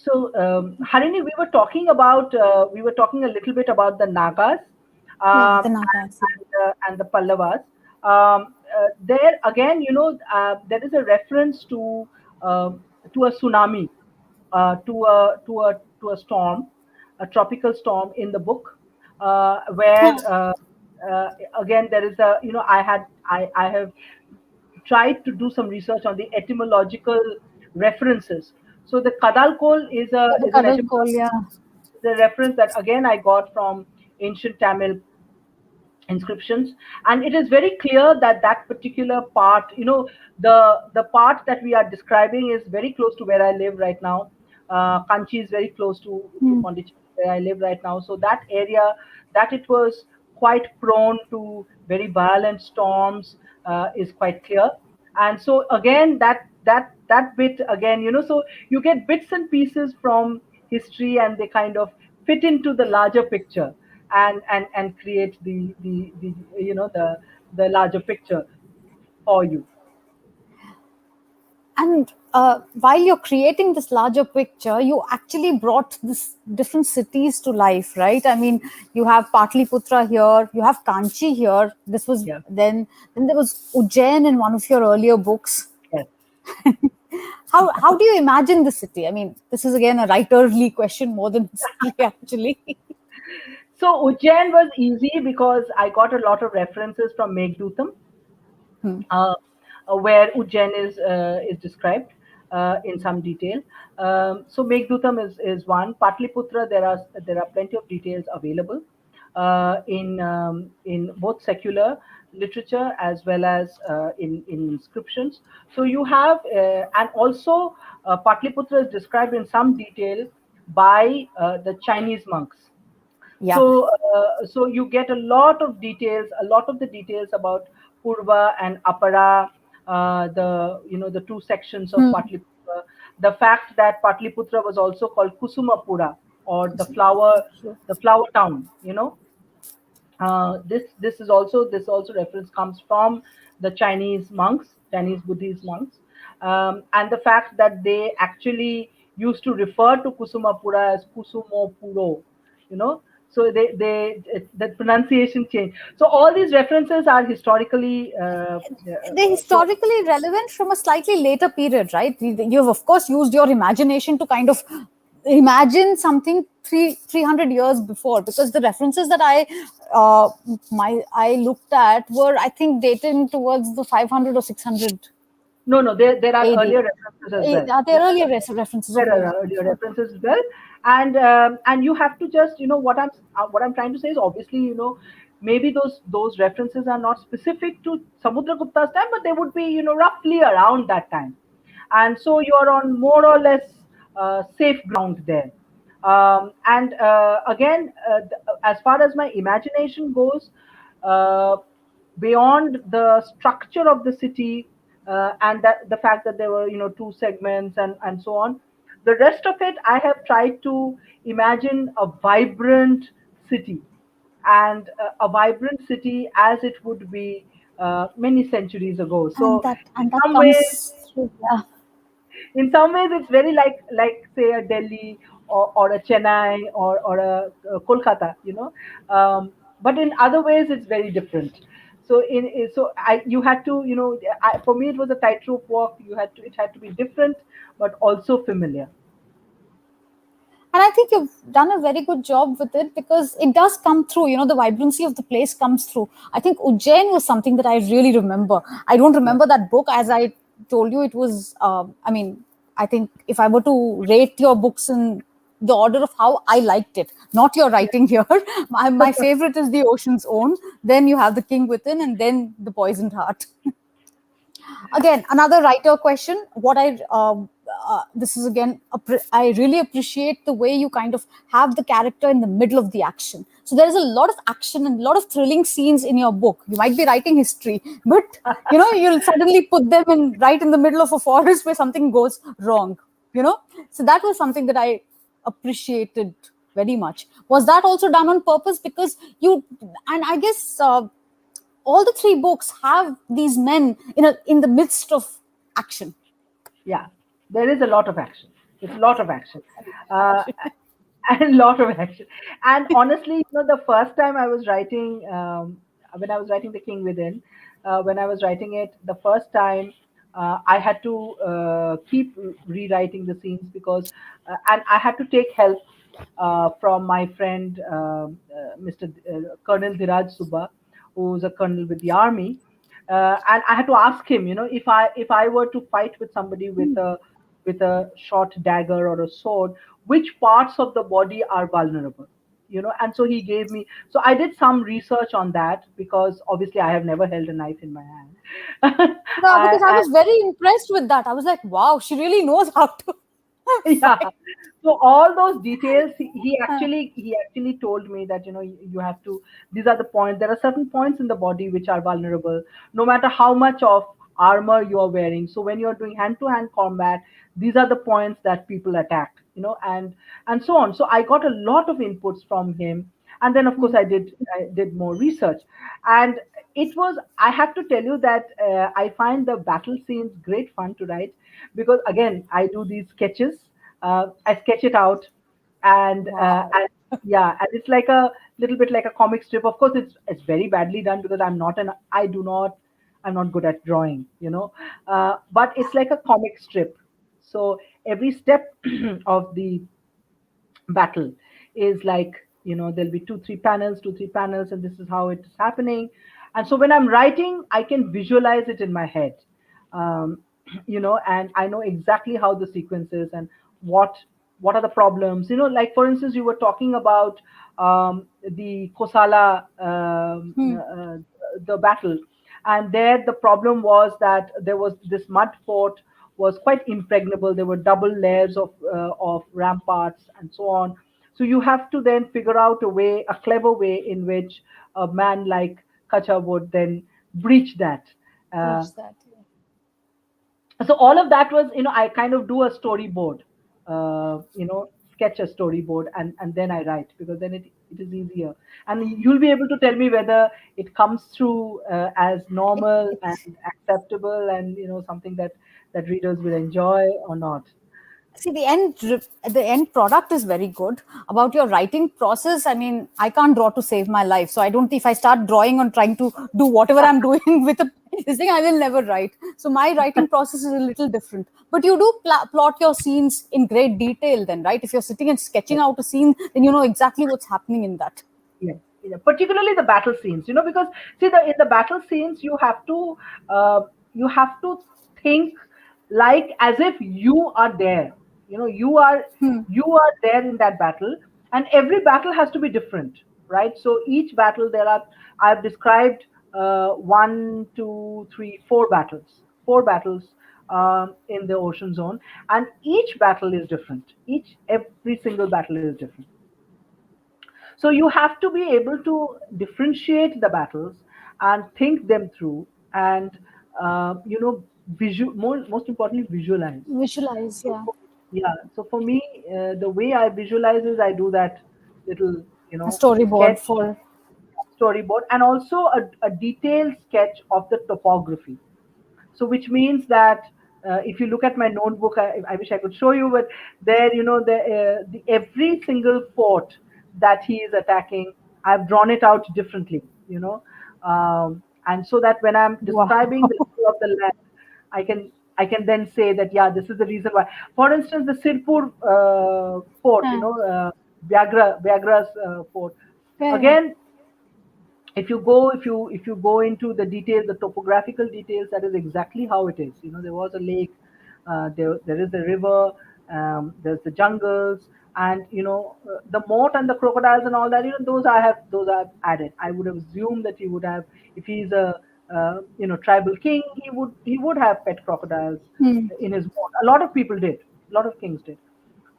So, Harini, we were talking a little bit about the Nagas, Yeah, the Nagas. and the Pallavas. There again, there is a reference to a tsunami, to a storm, a tropical storm in the book, where uh, again there is a I have tried to do some research on the etymological references. So the Kadalkol Yeah, the is an Kadal Kol, etymological yeah. the reference that again I got from ancient Tamil inscriptions, and it is very clear that that particular part, the part that we are describing is very close to where I live right now. Kanchi is very close to Hmm. Pondicherry, where I live right now. So that area, that it was quite prone to very violent storms, is quite clear. And so again, that bit again, so you get bits and pieces from history, and they kind of fit into the larger picture, and create the the larger picture for you. And while you're creating this larger picture, you actually brought this different cities to life, right? I mean, you have Patliputra here, you have Kanchi here. This was Yeah. then there was Ujjain in one of your earlier books. Yes. How do you imagine the city? I mean, this is again a writerly question more than history, actually. So Ujjain was easy because I got a lot of references from Meghdootam, uh, where Ujjain is described in some detail. So Meghdootam is one. Patliputra, there are plenty of details available in both secular literature as well as in inscriptions. So you have, and also Patliputra is described in some detail by the Chinese monks. Yeah. So you get a lot of details, a lot of the details about Purva and Apara, the two sections of Hmm. Patliputra. The fact that Patliputra was also called Kusumapura, or the flower town. This reference comes from the Chinese Buddhist monks, and the fact that they actually used to refer to Kusumapura as Kusumo Puro, you know. So the pronunciation changed. So all these references are historically They're so. historically relevant from a slightly later period, right? You've of course used your imagination to kind of imagine something 300 years before, because the references that I looked at were, I think, dating towards the 500 or 600 No, there are AD. earlier references as well. Are there earlier references? There Okay, are earlier references as well, and you have to just, what I'm trying to say is, obviously, maybe those references are not specific to Samudragupta's time, but they would be, roughly around that time, and so you are on more or less safe ground there. And again, as far as my imagination goes, uh, beyond the structure of the city, and that the fact that there were, two segments, and so on, the rest of it I have tried to imagine a vibrant city, and a vibrant city as it would be many centuries ago. and So that in and that some ways comes through. Yeah. it's very like say a Delhi, or a Chennai, or a Kolkata, but in other ways it's very different. You had to, for me it was a tightrope walk. It had to be different but also familiar. And I think you've done a very good job with it because it does come through. The vibrancy of the place comes through. I think Ujjain was something that I really remember. I don't Yeah. remember that book. As I told you, it was, I mean, I think if I were to rate your books in the order of how I liked it, not your Yeah. writing here, my favorite is The Ocean's Own. Then you have The King Within, and then The Poisoned Heart. Again, another writer question. What I this is again, I really appreciate the way you kind of have the character in the middle of the action. So there is a lot of action and a lot of thrilling scenes in your book. You might be writing history, but you'll suddenly put them in right in the middle of a forest where something goes wrong. So that was something that I appreciated very much. Was that also done on purpose? Because and I guess all the three books have these men in the midst of action. Yeah, there is a lot of action. It's a lot of action, uh, and a lot of action. And honestly, the first time I was writing, when I was writing The King Within, when I was writing it, the first time I had to keep rewriting the scenes because, and I had to take help from my friend Mr. Colonel Dhiraj Subba, who's a colonel with the army, and I had to ask him, if I were to fight with somebody with a short dagger or a sword, which parts of the body are vulnerable? And so he gave me. So I did some research on that because obviously I have never held a knife in my hand. Yeah, because I And was very impressed with that. I was like, wow, she really knows how to yeah, fight. so all those details, he actually told me that you have to. These are the points. There are certain points in the body which are vulnerable, no matter how much of armor you are wearing. So when you are doing hand to hand combat, these are the points that people attack, and so on. So I got a lot of inputs from him, and then of course I did more research. And it was, I have to tell you that I find the battle scenes great fun to write, because again I do these sketches. I sketch it out, Wow. and yeah, and it's like a little bit like a comic strip. Of course, it's very badly done because I'm not good at drawing, but it's like a comic strip. So every step of the battle is like, there'll be two three panels, and this is how it's happening. And so when I'm writing, I can visualize it in my head. um, and I know exactly how the sequence is, and what what are the problems. Like for instance, you were talking about the Kosala, Hmm. the battle, and there the problem was that there was this mud fort was quite impregnable. There were double layers of ramparts and so on. So you have to then figure out a clever way in which a man like Kacha would then breach that. Uh, Reach that. so all of that was, I kind of do a storyboard, sketch a storyboard, and then I write, because then it is easier, and you'll be able to tell me whether it comes through as normal It, and acceptable, and something that readers will enjoy or not. See, the end product is very good. About your writing process, I mean, I can't draw to save my life. So I don't, if I start drawing and trying to do whatever I'm doing with this thing, I will never write. So my writing process is a little different. But you do plot your scenes in great detail then, right? If you're sitting and sketching out a scene, then you know exactly what's happening in that. Yes, yeah, particularly the battle scenes, because see, in the battle scenes uh, you have to think like as if you are there. You are there in that battle, and every battle has to be different, right? So each battle, I've described one, two, three, four battles in the ocean zone, and each battle is different. Every single battle is different. So you have to be able to differentiate the battles and think them through, and most importantly, visualize. Visualize, So yeah. yeah, so for me, the way I visualize is I do that little, A storyboard sketch, for. storyboard, and also a detailed sketch of the topography. So which means that if you look at my notebook, I wish I could show you, but there, every single fort that he is attacking, I've drawn it out differently, and so that when I'm Wow. describing the lay of the land, I can I can then say that, yeah, this is the reason why. For instance, the Sirpur fort, Huh. Vyagra's fort. Yeah, yeah. Again, if you go into the details, the topographical details, that is exactly how it is. There was a lake, there is the river, there's the jungles, and the moat and the crocodiles and all that. Those I've added. I would have assumed that he would have, if he's a tribal king, he would have pet crocodiles Hmm. in his moat. A lot of people did. A lot of kings did.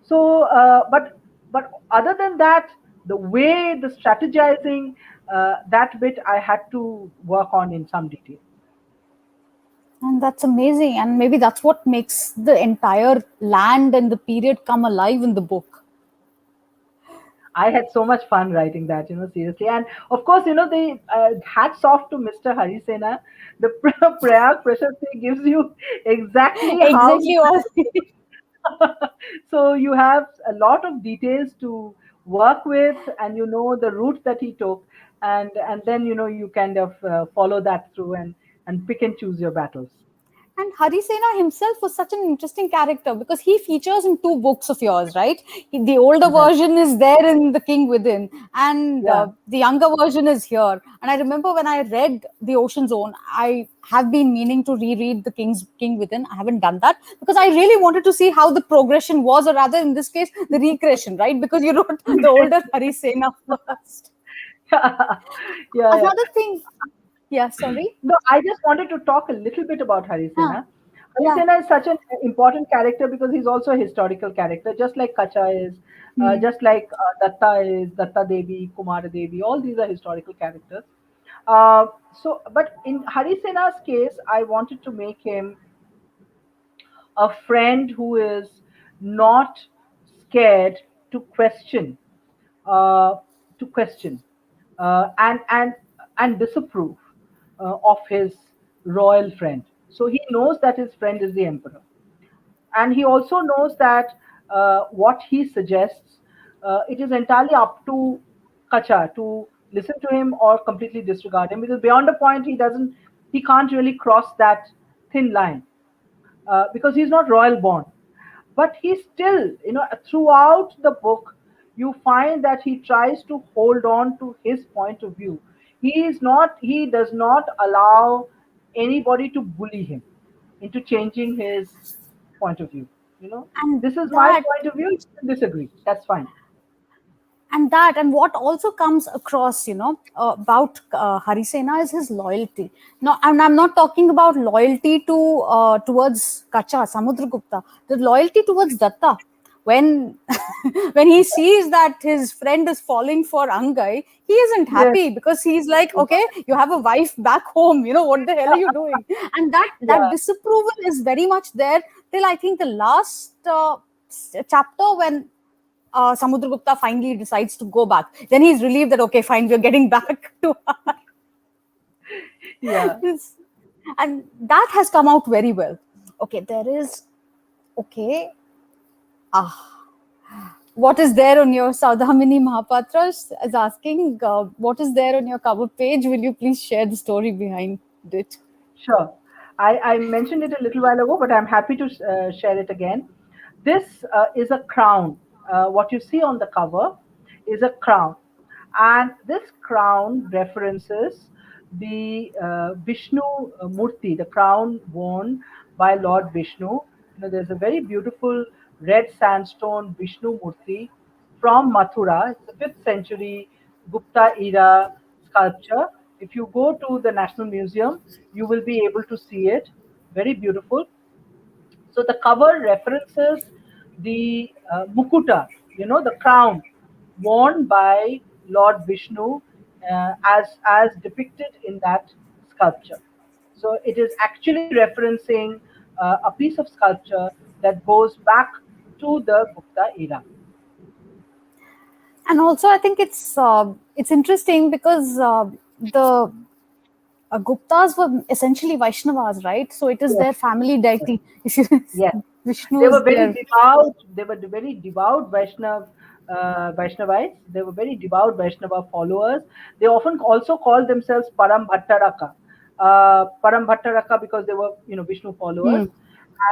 So, but other than that, the way the strategizing, that bit I had to work on in some detail. And that's amazing. And maybe that's what makes the entire land and the period come alive in the book. I had so much fun writing that, seriously. And of course, the hats off to Mr. Harisena. The Prayag Prashasti gives you exactly how he Exactly what. so you have a lot of details to work with, and the route that he took, and then you kind of follow that through, and pick and choose your battles. And Harisena himself was such an interesting character because he features in two books of yours, right? The older Right. version is there in The King Within, and Yeah. the younger version is here. And I remember when I read The Ocean Zone, I have been meaning to reread King Within. I haven't done that because I really wanted to see how the progression was, or rather, in this case, the recreation, right? Because you wrote the older Harisena first. Yeah, yeah. Another thing, yeah, sorry. No, I just wanted to talk a little bit about Huh. Harisena. Yeah. Harisena is such an important character because he's also a historical character, just like Kacha is, Hmm. just like Datta is, Datta Devi, Kumara Devi, all these are historical characters. But in Harisena's case, I wanted to make him a friend who is not scared to question, uh, to question, and disapprove of his royal friend. So he knows that his friend is the emperor, and he also knows that what he suggests, it is entirely up to Kacha to listen to him or completely disregard him, because beyond a point he can't really cross that thin line, because he's not royal born. But he still, throughout the book, you find that he tries to hold on to his point of view. He does not allow anybody to bully him into changing his point of view. And This is my that point of view. You can disagree. That's fine. and what also comes across, about Harisena is his loyalty. No, and I'm not talking about loyalty to towards Kacha Samudragupta, the loyalty towards Datta. When when he sees that his friend is falling for Angai, he isn't Yes. happy because he's like, okay, you have a wife back home, what the hell are you doing? And that Yeah. disapproval is very much there till I think the last chapter, when Samudragupta finally decides to go back. Then he's relieved that, okay, fine, we're getting back to her. Yeah. And that has come out very well. Okay, there is, okay, what is there on your Saudhamini Mahapatra is asking, what is there on your cover page? Will you please share the story behind it? Sure. I mentioned it a little while ago, but I'm happy to share it again. This is a crown. What you see on the cover is a crown. And this crown references the Vishnu Murti, the crown worn by Lord Vishnu. There's a very beautiful red sandstone Vishnu Murti from Mathura. It's a 5th century Gupta era sculpture. If you go to the National Museum, you will be able to see it. Very beautiful. So the cover references the the crown worn by Lord Vishnu, as depicted in that sculpture. So it is actually referencing a piece of sculpture that goes back to the Gupta era. And also, I think it's interesting because the Guptas were essentially Vaishnavas, right? So it is Yes. their family deity. If you, Yes, Vishnu they is were very there. devout. They were very devout Vaishnavites. They were very devout Vaishnava followers. They often also called themselves Param Bhattaraka. Param Bhattaraka because they were, Vishnu followers. Hmm.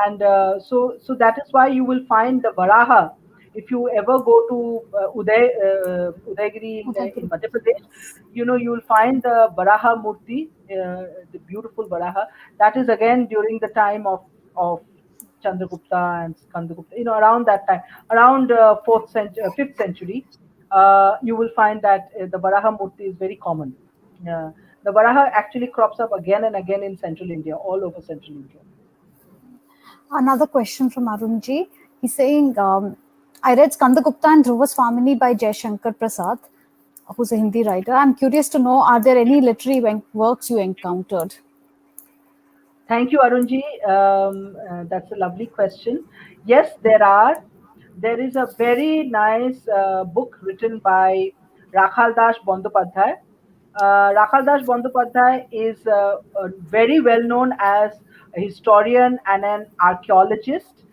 And so that is why you will find the Varaha. If you ever go to Udaygiri in Udaipur. Madhya Pradesh, you will find the Varaha Murti, the beautiful Varaha. That is again during the time of Chandragupta and Skandagupta. Around that time, around fourth century, fifth century, you will find that the Varaha Murti is very common. Uh, the Varaha actually crops up again and again in central India, all over central India. Another question from Arunji. He's saying, I read Skandagupta and Dhruva Swamini by Shankar Prasad, who's a Hindi writer. I'm curious to know, are there any literary works you encountered? Thank you, Arunji. That's a lovely question. Yes, there are. There is a very nice book written by Rakhal Das Bandopadhyay. Rakhal Das Bandopadhyay is very well known as a historian and an archaeologist.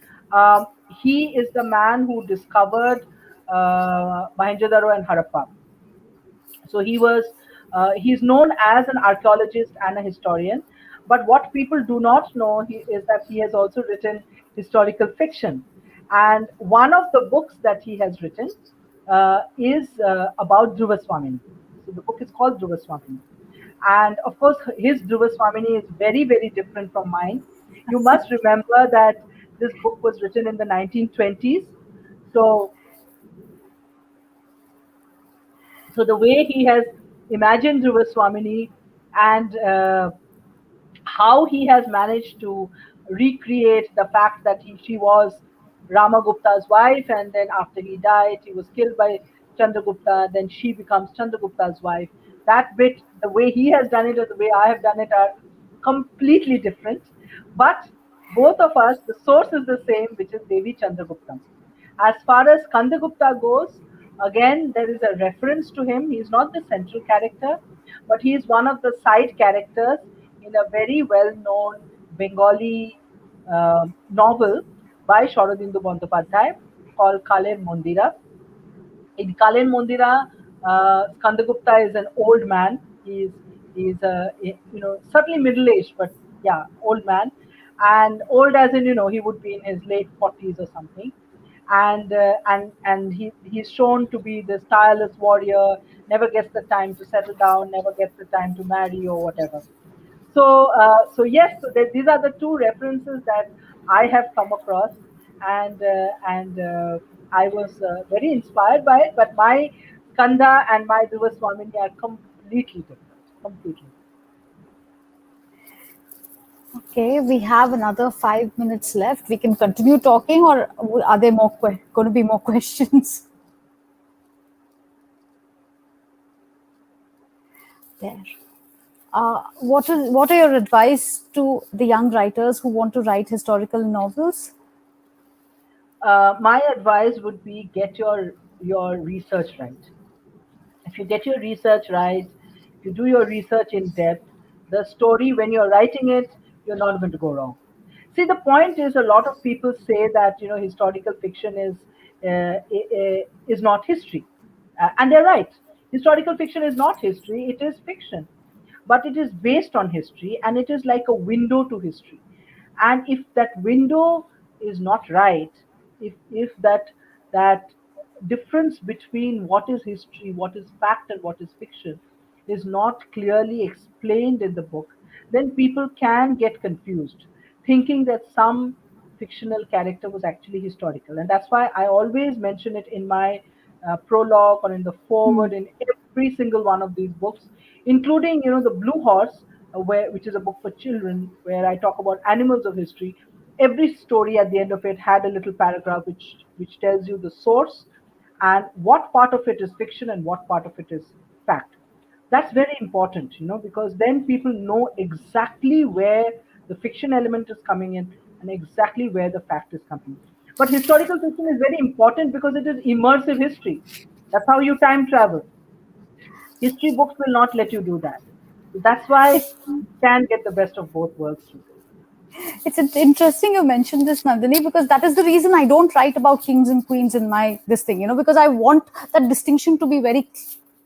He is the man who discovered Mohenjo-daro and Harappa. So he's known as an archaeologist and a historian. But what people do not know is that he has also written historical fiction. And one of the books that he has written is about Dhruva Swamini. So the book is called Dhruva Swamini. And of course, his Dhruva Swamini is very, very different from mine. You must remember that this book was written in the 1920s. So so the way he has imagined Dhruva Swamini and how he has managed to recreate the fact that she was Ramagupta's wife, and then after he died, he was killed by Chandragupta, then she becomes Chandragupta's wife. That bit, the way he has done it or the way I have done it are completely different. But both of us, the source is the same, which is Devi Chandragupta. As far as Kandagupta goes, again, there is a reference to him. He is not the central character, but he is one of the side characters in a very well known Bengali novel by Sharadindu Bandyopadhyay called Kaler Mondira. In Kalen Mondira, Skandagupta is an old man. He's certainly middle aged, but yeah, old man, and old as in he would be in his late 40s or something, and he's shown to be this tireless warrior, never gets the time to settle down, never gets the time to marry or whatever. So yes, so these are the two references that I have come across, and I was very inspired by it. But my Skanda and my Dhruva Swamini are completely different. Completely. Okay, we have another 5 minutes left. We can continue talking, or are there going to be more questions? There. What are your advice to the young writers who want to write historical novels? My advice would be get your research right. If you get your research right, if you do your research in depth, the story, when you're writing it, you're not going to go wrong. See, the point is, a lot of people say that historical fiction is not history, and they're right. Historical fiction is not history; it is fiction, but it is based on history, and it is like a window to history. And if that window is not right, if that difference between what is history, what is fact, and what is fiction is not clearly explained in the book, then people can get confused, thinking that some fictional character was actually historical. And that's why I always mention it in my prologue or in the foreword in every single one of these books, including the Blue Horse, which is a book for children, where I talk about animals of history. Every story at the end of it had a little paragraph which tells you the source and what part of it is fiction and what part of it is fact. That's very important, because then people know exactly where the fiction element is coming in and exactly where the fact is coming in. But historical fiction is very important because it is immersive history. That's how you time travel. History books will not let you do that. So that's why It's you can get the best of both worlds through this. it's interesting you mentioned this, Nandini, because that is the reason I don't write about kings and queens in my this thing, because I want that distinction to be very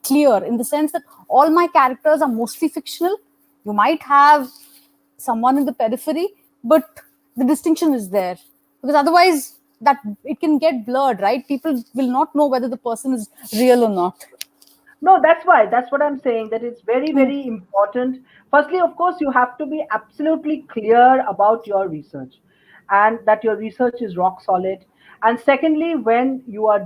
clear, in the sense that all my characters are mostly fictional. You might have someone in the periphery, but the distinction is there, because otherwise that it can get blurred, right? People will not know whether the person is real or not. No, that's why. That's what I'm saying. That it's very, Hmm. very important. Firstly, of course, you have to be absolutely clear about your research and that your research is rock solid. And secondly, when you're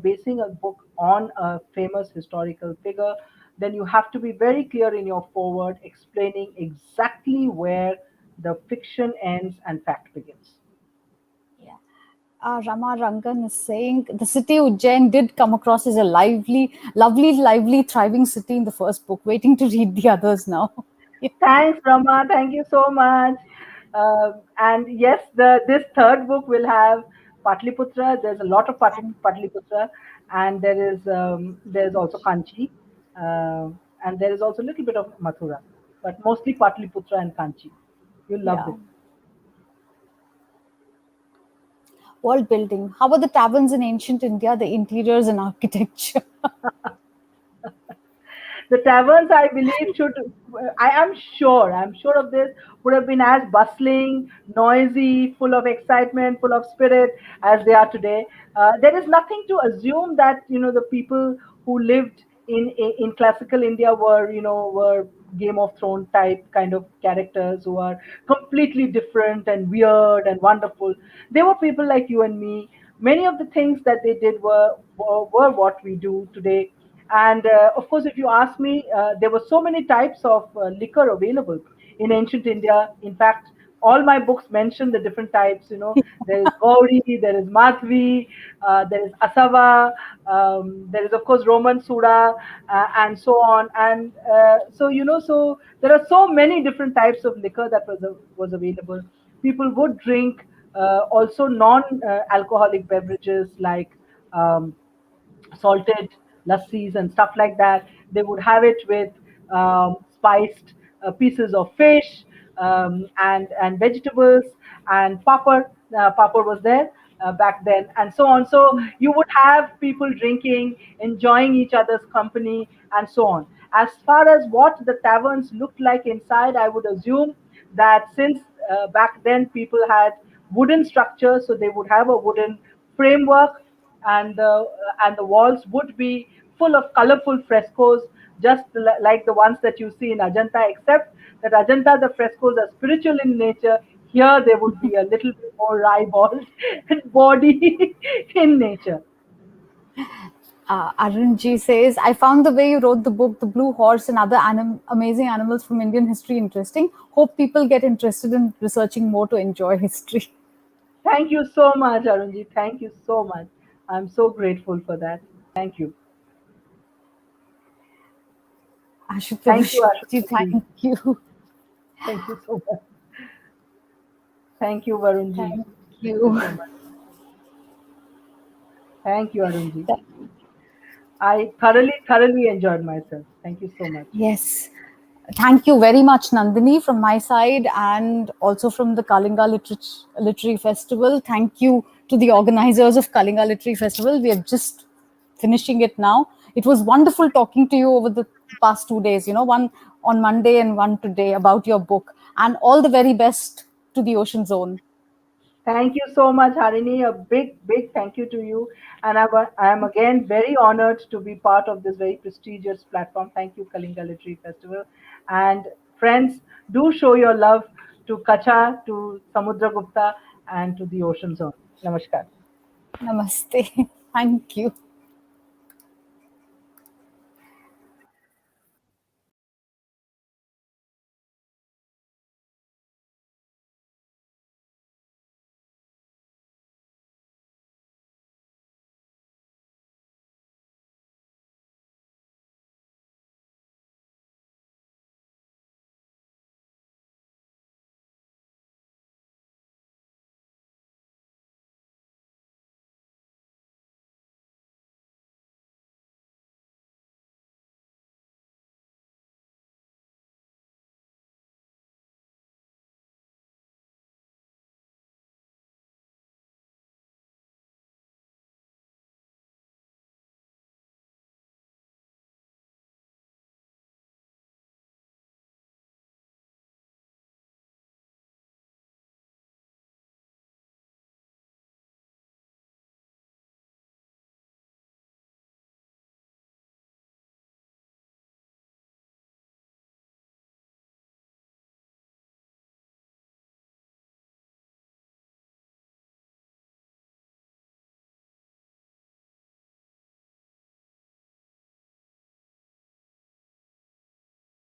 basing a book on a famous historical figure, then you have to be very clear in your foreword, explaining exactly where the fiction ends and fact begins. Yeah. Rama Rangan is saying the city Ujjain did come across as a lively, lovely, lively, thriving city in the first book. Waiting to read the others now. Yeah. Thanks, Brahma. Thank you so much. And yes, this third book will have Patliputra. There's a lot of Patliputra, and there's also Kanchi, and there is also a little bit of Mathura, but mostly Patliputra and Kanchi. You'll love Yeah. this. World building. How about the taverns in ancient India, the interiors and architecture? The taverns, I believe, I'm sure of this, would have been as bustling, noisy, full of excitement, full of spirit as they are today. There is nothing to assume that, the people who lived in classical India were Game of Thrones type kind of characters who are completely different and weird and wonderful. They were people like you and me. Many of the things that they did were what we do today. And of course, if you ask me, there were so many types of liquor available in ancient India. In fact, all my books mention the different types. There is Gauri, there is Madhvi, there is Asava, there is of course Roman Suda, and so on. And so there are so many different types of liquor that was available. People would drink also non-alcoholic beverages like salted lassis and stuff like that. They would have it with spiced pieces of fish, and vegetables, and papad. Papad was there back then, and so on. So you would have people drinking, enjoying each other's company, and so on. As far as what the taverns looked like inside, I would assume that since back then people had wooden structures, so they would have a wooden framework, and the walls would be full of colorful frescoes, just like the ones that you see in Ajanta, except that Ajanta, the frescoes are spiritual in nature. Here they would be a little bit more ribald and body in nature. Arunji says, I found the way you wrote the book, The Blue Horse and Other Amazing Animals from Indian History interesting. Hope people get interested in researching more to enjoy history. Thank you so much, Arunji. Thank you so much. I'm so grateful for that. Thank you. Thank you, Ashutosh, ji, Ashutoshi. thank you. Thank you so much. Thank you, Varunji. Thank Thank you you. so much. Thank you, Arunji. Th- I thoroughly, thoroughly enjoyed myself. Thank you so much. Yes. Thank you very much, Nandini, from my side and also from the Kalinga Literary Festival. Thank you to the organizers of Kalinga Literary Festival. We are just finishing it now. It was wonderful talking to you over the past 2 days, one on Monday and one today about your book. And all the very best to the Ocean Zone. Thank you so much, Harini. A big, big thank you to you. And I am again very honored to be part of this very prestigious platform. Thank you, Kalinga Literary Festival. And friends, do show your love to Kacha, to Samudra Gupta, and to the Ocean Zone. Namaskar. Namaste. Thank you.